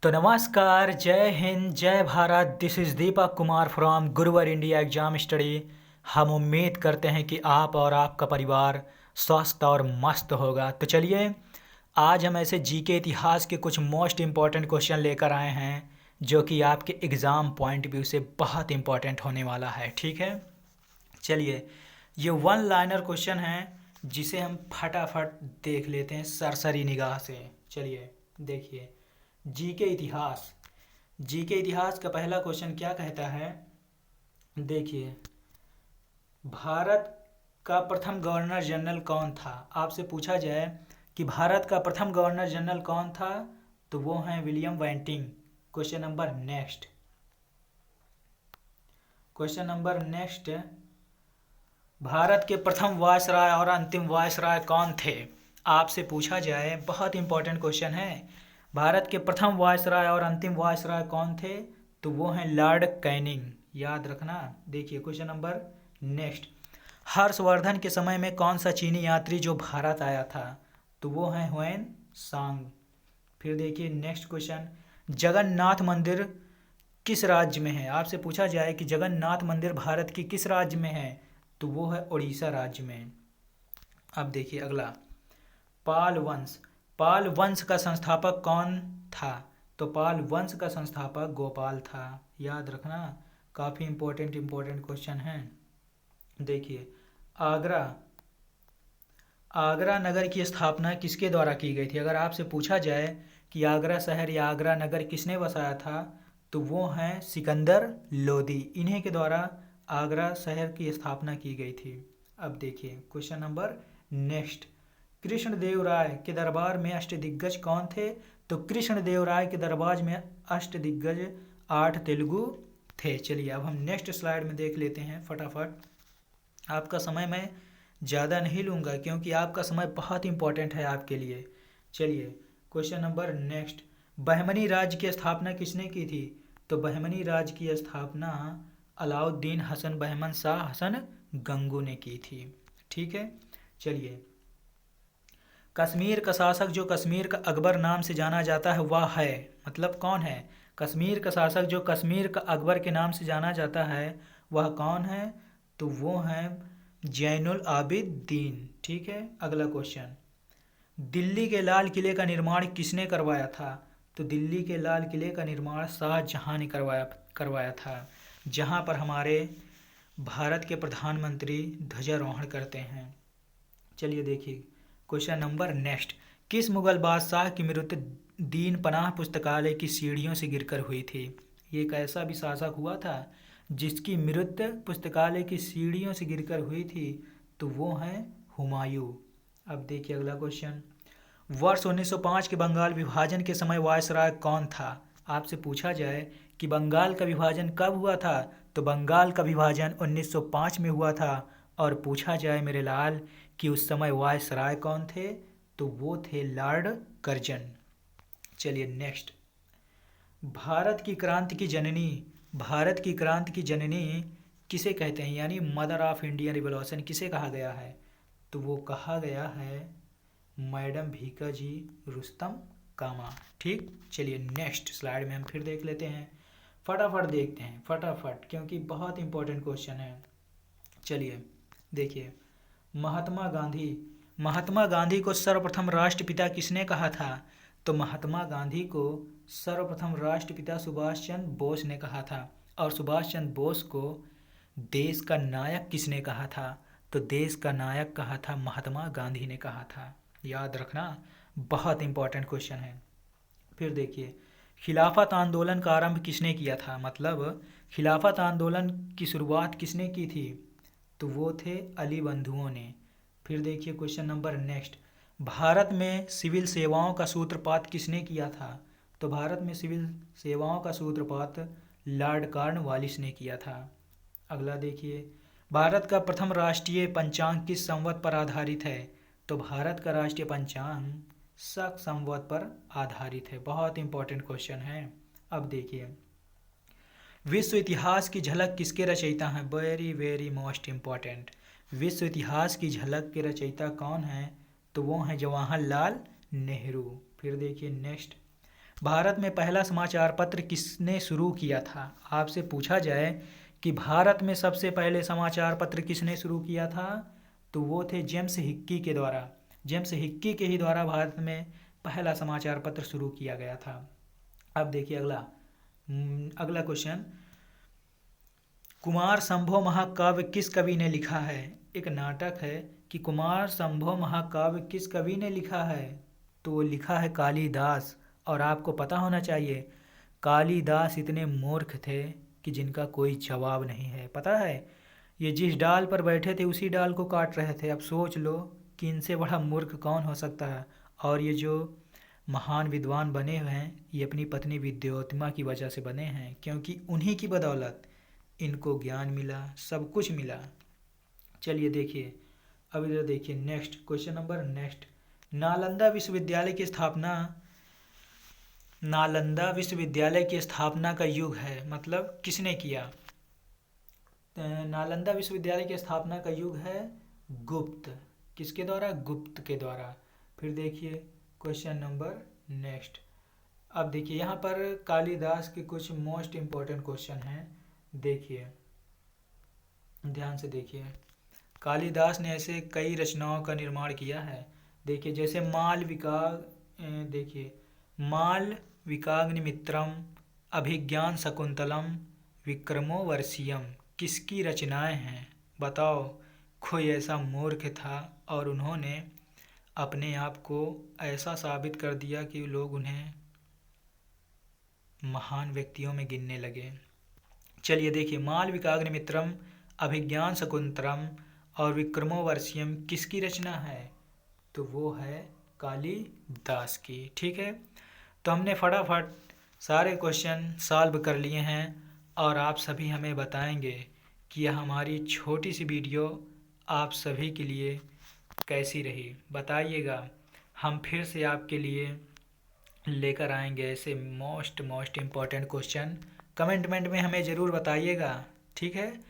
तो नमस्कार, जय हिंद, जय Bharat. This is Deepak Kumar from गुरुवर इंडिया एग्जाम स्टडी। हम उम्मीद करते हैं कि आप और आपका परिवार स्वस्थ और मस्त होगा। तो चलिए, आज हम ऐसे जीके इतिहास के कुछ मोस्ट इम्पॉर्टेंट क्वेश्चन लेकर आए हैं जो कि आपके एग्ज़ाम पॉइंट व्यू से बहुत इम्पॉर्टेंट होने वाला है। ठीक है, चलिए, ये वन लाइनर क्वेश्चन है जिसे हम फटाफट देख लेते हैं सरसरी निगाह से। चलिए देखिए, जीके इतिहास। जीके इतिहास का पहला क्वेश्चन क्या कहता है, देखिए, भारत का प्रथम गवर्नर जनरल कौन था। आपसे पूछा जाए कि भारत का प्रथम गवर्नर जनरल कौन था, तो वो हैं William Bentinck. Question number next. Question number next, Bharat के प्रथम वायसराय और अंतिम वायसराय कौन थे। आपसे पूछा जाए, बहुत इंपॉर्टेंट क्वेश्चन है, भारत के प्रथम वायसराय और अंतिम वायसराय कौन थे, तो वो हैं लॉर्ड कैनिंग। याद रखना। देखिए क्वेश्चन नंबर नेक्स्ट, हर्षवर्धन के समय में कौन सा चीनी यात्री जो भारत आया था, तो वो हैं ह्वेन सांग। फिर देखिए नेक्स्ट क्वेश्चन, जगन्नाथ मंदिर किस राज्य में है। आपसे पूछा जाए कि जगन्नाथ मंदिर भारत की किस राज्य में है, तो वो है उड़ीसा राज्य में। अब देखिए अगला, पाल वंश। पाल वंश का संस्थापक कौन था, तो पाल वंश का संस्थापक गोपाल था। याद रखना, काफ़ी इंपॉर्टेंट क्वेश्चन है। देखिए, आगरा आगरा नगर की स्थापना किसके द्वारा की गई थी। अगर आपसे पूछा जाए कि आगरा शहर या आगरा नगर किसने बसाया था, तो वो हैं सिकंदर लोदी। इन्हीं के द्वारा आगरा शहर की स्थापना की गई थी। अब देखिए क्वेश्चन नंबर नेक्स्ट, कृष्णदेव राय के दरबार में अष्टदिग्गज कौन थे, तो कृष्णदेव राय के दरबार में अष्टदिग्गज 8 तेलुगु थे। चलिए अब हम नेक्स्ट स्लाइड में देख लेते हैं फटाफट। आपका समय मैं ज़्यादा नहीं लूँगा क्योंकि आपका समय बहुत इंपॉर्टेंट है आपके लिए। चलिए क्वेश्चन नंबर नेक्स्ट, बहमनी राज्य की स्थापना किसने की थी, तो बहमनी राज्य की स्थापना अलाउद्दीन हसन बहमन शाह हसन गंगू ने की थी। ठीक है, चलिए, कश्मीर का शासक जो कश्मीर का अकबर नाम से जाना जाता है वह है, मतलब कौन है, कश्मीर का शासक जो कश्मीर का अकबर के नाम से जाना जाता है वह कौन है, तो वो हैं जैनुल आबिदीन। ठीक है, अगला क्वेश्चन, दिल्ली के लाल किले का निर्माण किसने करवाया था, तो दिल्ली के लाल किले का निर्माण शाहजहां ने करवाया था, जहां पर हमारे भारत के प्रधानमंत्री ध्वजारोहण करते हैं। चलिए देखिए क्वेश्चन नंबर नेक्स्ट, किस मुगल बादशाह की मृत्यु दीन पनाह पुस्तकालय की सीढ़ियों से गिरकर हुई थी। ये एक ऐसा भी शासक हुआ था जिसकी मृत्यु पुस्तकालय की सीढ़ियों से गिरकर हुई थी, तो वो हैं हुमायूं। अब देखिए अगला क्वेश्चन, वर्ष 1905 के बंगाल विभाजन के समय वायसराय कौन था। आपसे पूछा जाए कि बंगाल का विभाजन कब हुआ था, तो बंगाल का विभाजन 1905 में हुआ था। और पूछा जाए मेरे लाल कि उस समय वायसराय कौन थे, तो वो थे लॉर्ड कर्जन। चलिए नेक्स्ट, भारत की क्रांति की जननी, भारत की क्रांति की जननी किसे कहते हैं, यानी मदर ऑफ इंडियन रिवॉल्यूशन किसे कहा गया है, तो वो कहा गया है मैडम भीका जी रुस्तम कामा। ठीक, चलिए नेक्स्ट स्लाइड में हम फिर देख लेते हैं, फटाफट देखते हैं फटाफट क्योंकि बहुत इंपॉर्टेंट क्वेश्चन है। चलिए देखिए, महात्मा गांधी, महात्मा गांधी को सर्वप्रथम राष्ट्रपिता किसने कहा था, तो महात्मा गांधी को सर्वप्रथम राष्ट्रपिता सुभाष चंद्र बोस ने कहा था। और सुभाष चंद्र बोस को देश का नायक किसने कहा था, तो देश का नायक कहा था महात्मा गांधी ने कहा था। याद रखना, बहुत इंपॉर्टेंट क्वेश्चन है। फिर देखिए, खिलाफत आंदोलन का आरंभ किसने किया था, मतलब खिलाफत आंदोलन की शुरुआत किसने की थी, तो वो थे अली बंधुओं ने। फिर देखिए क्वेश्चन नंबर नेक्स्ट, भारत में सिविल सेवाओं का सूत्रपात किसने किया था, तो भारत में सिविल सेवाओं का सूत्रपात लॉर्ड कॉर्नवालिस ने किया था। अगला देखिए, भारत का प्रथम राष्ट्रीय पंचांग किस संवत पर आधारित है, तो भारत का राष्ट्रीय पंचांग शक संवत पर आधारित है। बहुत इंपॉर्टेंट क्वेश्चन है। अब देखिए, विश्व इतिहास की झलक किसके रचयिता हैं, वेरी वेरी मोस्ट इम्पॉर्टेंट, विश्व इतिहास की झलक के रचयिता कौन हैं, तो वो हैं जवाहरलाल नेहरू। फिर देखिए नेक्स्ट, भारत में पहला समाचार पत्र किसने शुरू किया था? आपसे पूछा जाए कि भारत में सबसे पहले समाचार पत्र किसने शुरू किया था, तो वो थे जेम्स हिक्की के द्वारा। जेम्स हिक्की के ही द्वारा भारत में पहला समाचार पत्र शुरू किया गया था। अब देखिए अगला क्वेश्चन, कुमार संभव महाकाव्य किस कवि ने लिखा है? एक नाटक है कि कुमार संभव महाकाव्य किस कवि ने लिखा है, तो वो लिखा है कालिदास। और आपको पता होना चाहिए कालिदास इतने मूर्ख थे कि जिनका कोई जवाब नहीं है। पता है, ये जिस डाल पर बैठे थे उसी डाल को काट रहे थे। अब सोच लो कि इनसे बड़ा मूर्ख कौन हो सकता है। और ये जो महान विद्वान बने हुए हैं ये अपनी पत्नी विद्योत्मा की वजह से बने हैं, क्योंकि उन्हीं की बदौलत इनको ज्ञान मिला, सब कुछ मिला। चलिए देखिए, अब इधर देखिए next question number next, Nalanda विश्वविद्यालय की स्थापना, नालंदा विश्वविद्यालय की स्थापना का युग है, मतलब किसने किया? नालंदा विश्वविद्यालय की स्थापना का युग है गुप्त। किसके द्वारा? गुप्त के द्वारा। फिर देखिए क्वेश्चन नंबर नेक्स्ट। अब देखिए यहाँ पर कालिदास के कुछ मोस्ट इम्पोर्टेंट क्वेश्चन हैं, देखिए ध्यान से देखिए। कालिदास ने ऐसे कई रचनाओं का निर्माण किया है, देखिए जैसे देखिए मालविकाग्निमित्रम, अभिज्ञान शकुंतलम, विक्रमोर्वशीयम किसकी रचनाएं हैं? बताओ। कोई ऐसा मूर्ख था और उन्होंने अपने आप को ऐसा साबित कर दिया कि लोग उन्हें महान व्यक्तियों में गिनने लगे। चलिए देखिए, मालविकाग्निमित्रम, अभिज्ञान शकुंतलम और विक्रमोर्वशीयम किसकी रचना है? तो वो है कालिदास की। ठीक है, तो हमने फटाफट सारे क्वेश्चन सॉल्व कर लिए हैं और आप सभी हमें बताएंगे कि यह हमारी छोटी सी वीडियो आप सभी के लिए कैसी रही। बताइएगा, हम फिर से आपके लिए लेकर आएंगे ऐसे मोस्ट इम्पॉर्टेंट क्वेश्चन। कमेंट में हमें ज़रूर बताइएगा, ठीक है।